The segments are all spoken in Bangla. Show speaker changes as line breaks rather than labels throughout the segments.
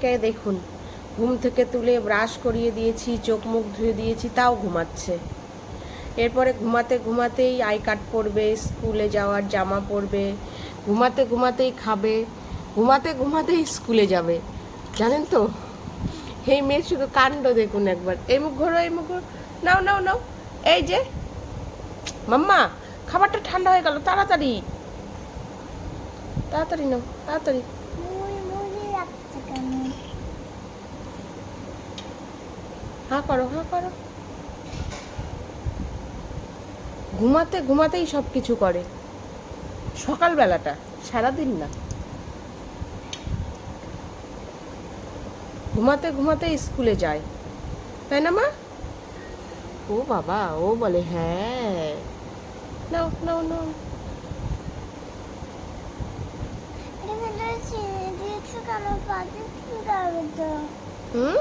মেয়েকে দেখুন, ঘুম থেকে তুলে ব্রাশ করিয়ে দিয়েছি, চোখ মুখ ধুয়ে দিয়েছি, তাও ঘুমাচ্ছে। এরপরে ঘুমাতে ঘুমাতেই আই কার্ড পরবে, স্কুলে যাওয়ার জামা পরবে, ঘুমাতে ঘুমাতেই খাবে, ঘুমাতে ঘুমাতেই স্কুলে যাবে। জানেন তো, এই মেয়ের শুধু কাণ্ড দেখুন একবার। এই মুখ ঘোরো, এই মুখ ঘোরো, নাও নাও নাও, এই যে মাম্মা খাবারটা ঠান্ডা হয়ে গেল, তাড়াতাড়ি তাড়াতাড়ি নাও, তাড়াতাড়ি। হ্যাঁ করো, হ্যাঁ করো। ঘুমাতে ঘুমাতেই সব কিছু করে, সকালবেলাটা, সারাদিন না। ঘুমাতে ঘুমাতেই স্কুলে যায়, তাই না মা? ও বাবা, ও বলে হ্যাঁ। নাও নাও নাও। হুম,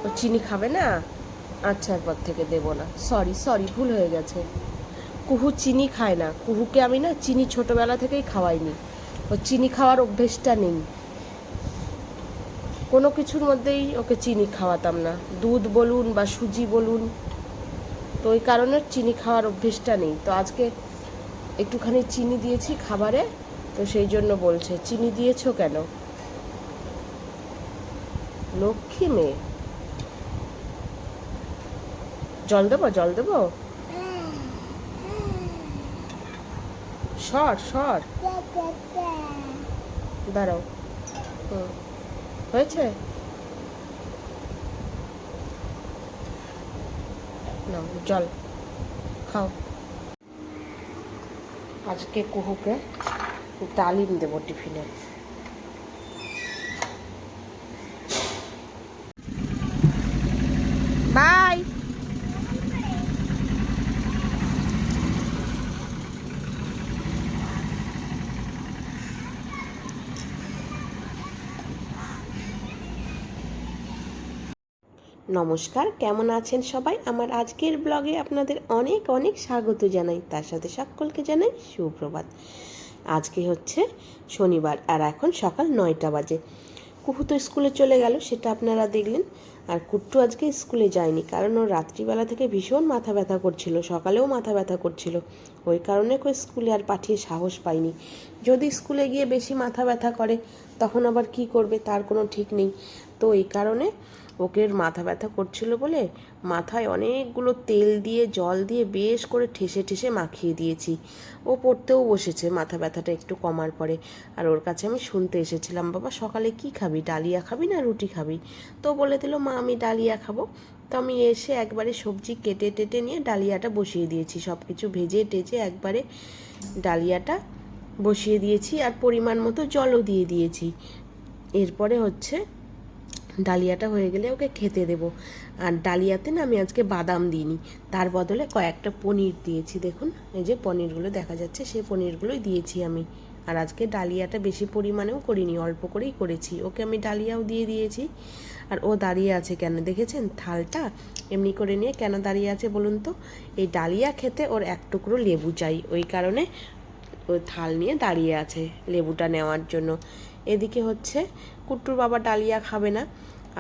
ও চিনি খাবে না? আচ্ছা, একবার থেকে দেবো না, সরি সরি, ভুল হয়ে গেছে। কুহু চিনি খায় না, কুহুকে আমি না চিনি ছোটবেলা থেকেই খাওয়াইনি, ও চিনি খাওয়ার অভ্যেসটা নেই। কোনো কিছুর মধ্যেই ওকে চিনি খাওয়াতাম না, দুধ বলুন বা সুজি বলুন, তো ওই কারণে চিনি খাওয়ার অভ্যেসটা নেই। তো আজকে একটুখানি চিনি দিয়েছি খাবারে, তো সেই জন্য বলছে চিনি দিয়েছো কেন। লক্ষ্মী মেয়ে। জল দেবো, জল দেবো, সর সর, দাঁড়াও। হুম, হয়েছে, নাও জল খাও। আজকে কুহুকে ডালিম দেবো টিফিনে। বাই। নমস্কার, কেমন আছেন সবাই? আমার আজকের ব্লগে আপনাদের অনেক অনেক স্বাগত জানাই, তার সাথে সকলকে জানাই সুপ্রভাত। আজকে হচ্ছে শনিবার, আর এখন সকাল 9টা বাজে। কুহু তো স্কুলে চলে গেল, সেটা আপনারা দেখলেন। আর কুট্টু আজকে স্কুলে যায়নি, কারণ ওর রাত্রিবেলা থেকে ভীষণ মাথা ব্যথা করছিল, সকালেও মাথা ব্যথা করছিল। ওই কারণে কেউ স্কুলে আর পাঠিয়ে সাহস পাইনি। যদি স্কুলে গিয়ে বেশি মাথা ব্যথা করে তখন আবার কি করবে তার কোনো ঠিক নেই। তো এই কারণে ওকে মাথা ব্যথা করছিল বলে মাথায় অনেকগুলো তেল দিয়ে জল দিয়ে বেশ করে ঠেসে ঠেসে মাখিয়ে দিয়েছি। ও পড়তেও বসেছে মাথা ব্যথাটা একটু কমার পরে। আর ওর কাছে আমি শুনতে এসেছিলাম, বাবা সকালে কি খাবি, ডালিয়া খাবি না রুটি খাবি? তো বলে দিল, মা আমি ডালিয়া খাবো। তো আমি এসে একবারে সবজি কেটে টেটে নিয়ে ডালিয়াটা বসিয়ে দিয়েছি, সব কিছু ভেজে টেজে একবারে ডালিয়াটা বসিয়ে দিয়েছি, আর পরিমাণ মতো জলও দিয়ে দিয়েছি। এরপরে হচ্ছে ডালিয়াটা হয়ে গেলে ওকে খেতে দেব। আর ডালিয়াতে না আমি আজকে বাদাম দিইনি, তার বদলে কয়েকটা পনির দিয়েছি। দেখুন এই যে পনিরগুলো দেখা যাচ্ছে, সেই পনিরগুলোই দিয়েছি আমি। আর আজকে ডালিয়াটা বেশি পরিমাণেও করিনি, অল্প করেই করেছি। ওকে আমি ডালিয়াও দিয়ে দিয়েছি। আর ও দাঁড়িয়ে আছে কেন দেখেছেন? থালটা এমনি করে নিয়ে কেন দাঁড়িয়ে আছে বলুন তো? এই ডালিয়া খেতে ওর এক টুকরো লেবু চাই, ওই কারণে ও থাল নিয়ে দাঁড়িয়ে আছে লেবুটা নেওয়ার জন্য। এদিকে হচ্ছে কুট্টুর বাবা ডালিয়া খাবে না,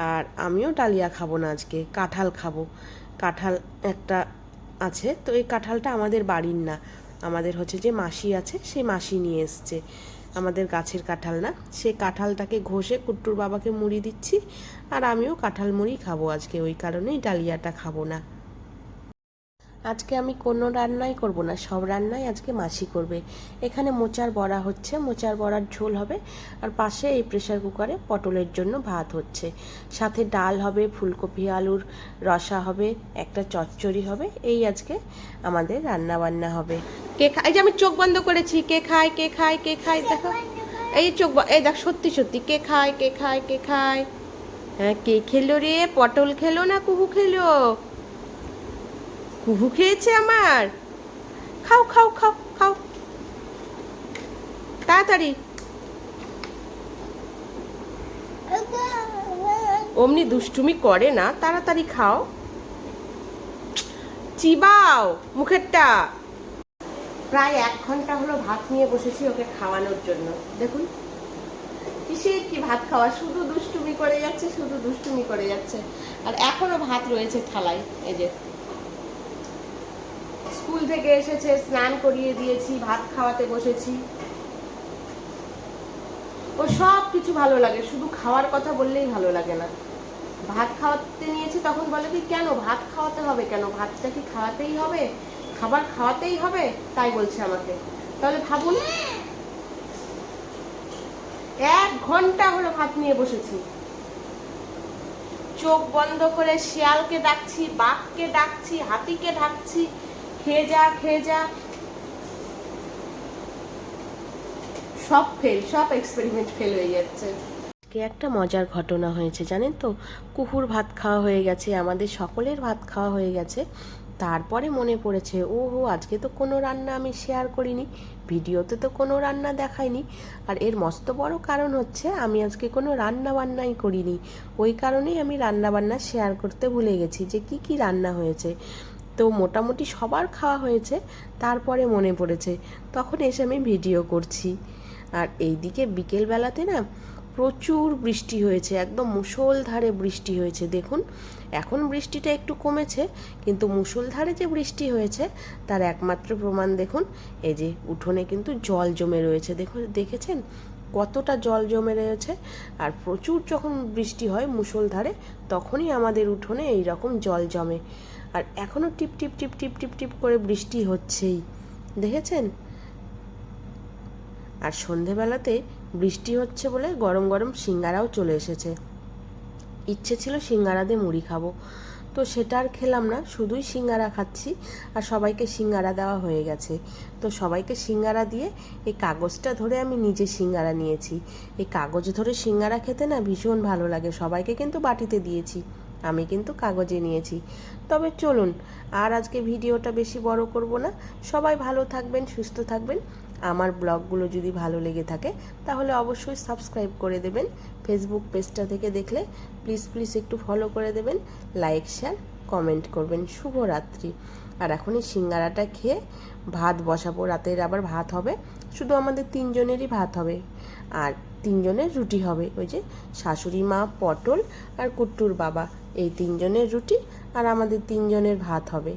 আর আমিও ডালিয়া খাবো না, আজকে কাঁঠাল খাবো। কাঁঠাল একটা আছে, তো এই কাঁঠালটা আমাদের বাড়ির না, আমাদের হচ্ছে যে মাসি আছে, সেই মাসি নিয়ে এসছে, আমাদের গাছের কাঁঠাল না। সেই কাঁঠালটাকে ঘষে কুট্টুর বাবাকে মুড়ি দিচ্ছি, আর আমিও কাঁঠাল মুড়ি খাবো আজকে, ওই কারণেই ডালিয়াটা খাবো না। আজকে আমি কোনো রান্নাই করব না, সব রান্নাই আজকে মাসি করবে। এখানে মোচার বড়া হচ্ছে, মোচার বড়ার ঝোল হবে, আর পাশে এই প্রেসার কুকারে পটলের জন্য ভাত হচ্ছে, সাথে ডাল হবে, ফুলকপি আলুর রসা হবে, একটা চচ্চড়ি হবে। এই আজকে আমাদের রান্না বান্না হবে। কে খায়? এই যে আমি চোখ বন্ধ করেছি, কে খায় কে খায় কে খায় দেখো, এই চোখ এই দেখ, সত্যি সত্যি কে খায় কে খায় কে খায়। হ্যাঁ, কে খেলো রে? পটল খেলো না কুহু খেলো? কুহু খেয়েছে আমার। খাও খাও খাও খাও তাড়াতাড়ি। অমনি দুষ্টুমি করে না, তাড়াতাড়ি খাও, চিবাও মুখেরটা। প্রায় 1 ঘন্টা হলো ভাত নিয়ে বসেছি ওকে খাওয়ানোর জন্য। দেখুন কিসের কি ভাত খাওয়া, শুধু দুষ্টুমি করে যাচ্ছে, শুধু দুষ্টুমি করে যাচ্ছে। আর এখনো ভাত রয়েছে থালায়। এই যে স্কুল থেকে এসেছে, স্নান করিয়ে দিয়েছি, ভাত খাওয়াতে বসেছি। ও সব কিছু ভালো লাগে, শুধু খাওয়ার কথা বললেই ভালো লাগে না। ভাত খাওয়াতে নিয়েছি তখন বলে কি কেন ভাত খাওয়াতে হবে, কেন ভাতটা কি খাওয়াতেই হবে, খাবার খাওয়াতেই হবে, তাই বলছে আমাকে। তাহলে ভাবুন 1 ঘন্টা হলো ভাত নিয়ে বসেছি, চোখ বন্ধ করে শিয়ালকে ডাকছি, বাঘকে ডাকছি, হাতিকে ডাকছি, খেয়ে যা খেয়ে যা। সব ফেল, সব এক্সপেরিমেন্ট ফেল হয়ে যাচ্ছে। একটা মজার ঘটনা হয়েছে জানেন তো, কুকুর ভাত খাওয়া হয়ে গেছে, আমাদের সকলের ভাত খাওয়া হয়ে গেছে। তারপরে মনে পড়েছে ওহো আজকে তো কোনো রান্না আমি শেয়ার করিনি, ভিডিওতে তো কোনো রান্না দেখাইনি। আর এর মস্ত বড় কারণ হচ্ছে আমি আজকে কোনো রান্না বান্নাই করিনি। ওই কারণেই আমি রান্না বান্না শেয়ার করতে ভুলে গেছি যে কি কি রান্না হয়েছে। তো মোটামুটি সবার খাওয়া হয়েছে, তারপরে মনে পড়েছে, তখন এসে আমি ভিডিও করছি। আর এইদিকে বিকেলবেলাতে না প্রচুর বৃষ্টি হয়েছে, একদম মুষলধারে বৃষ্টি হয়েছে। দেখুন এখন বৃষ্টিটা একটু কমেছে, কিন্তু মুষলধারে যে বৃষ্টি হয়েছে তার একমাত্র প্রমাণ দেখুন, এই যে উঠোনে কিন্তু জল জমে রয়েছে। দেখেছেন কতটা জল জমে রয়েছে। আর প্রচুর যখন বৃষ্টি হয় মুষলধারে, তখনই আমাদের উঠোনে এই রকম জল জমে। আর এখনও টিপ টিপ টিপ টিপ টিপ টিপ করে বৃষ্টি হচ্ছেই, দেখেছেন। আর সন্ধেবেলাতে বৃষ্টি হচ্ছে বলে গরম গরম সিঙ্গারাও চলে এসেছে। ইচ্ছে ছিল সিঙ্গারা দিয়ে মুড়ি খাবো, তো সেটা আর খেলাম না, শুধুই সিঙ্গারা খাচ্ছি। আর সবাইকে সিঙ্গারা দেওয়া হয়ে গেছে, তো সবাইকে সিঙ্গারা দিয়ে এই কাগজটা ধরে আমি নিজে সিঙ্গারা নিয়েছি। এই কাগজ ধরে সিঙ্গারা খেতে না ভীষণ ভালো লাগে। সবাইকে কিন্তু বাটিতে দিয়েছি, আমি কিন্তু কাগজে নিয়েছি। তবে চলুন আর আজকে ভিডিওটা বেশি বড় করব না। সবাই ভালো থাকবেন, সুস্থ থাকবেন। আমার ব্লগগুলো যদি ভালো লেগে থাকে তাহলে অবশ্যই সাবস্ক্রাইব করে দেবেন। ফেসবুক পেজটা থেকে দেখলে প্লিজ প্লিজ একটু ফলো করে দেবেন, লাইক শেয়ার কমেন্ট করবেন। শুভরাত্রি। আর এখন এই সিঙ্গারাটা খেয়ে ভাত বসাবো, রাতের আবার ভাত হবে, শুধু আমাদের 3 জনেরই ভাত হবে। আর 3 জনের রুটি হবে, ওই যে শাশুড়ি মা, পটল আর কুট্টুর বাবা, এই 3 জনের রুটি আর আমাদের 3 জনের ভাত হবে।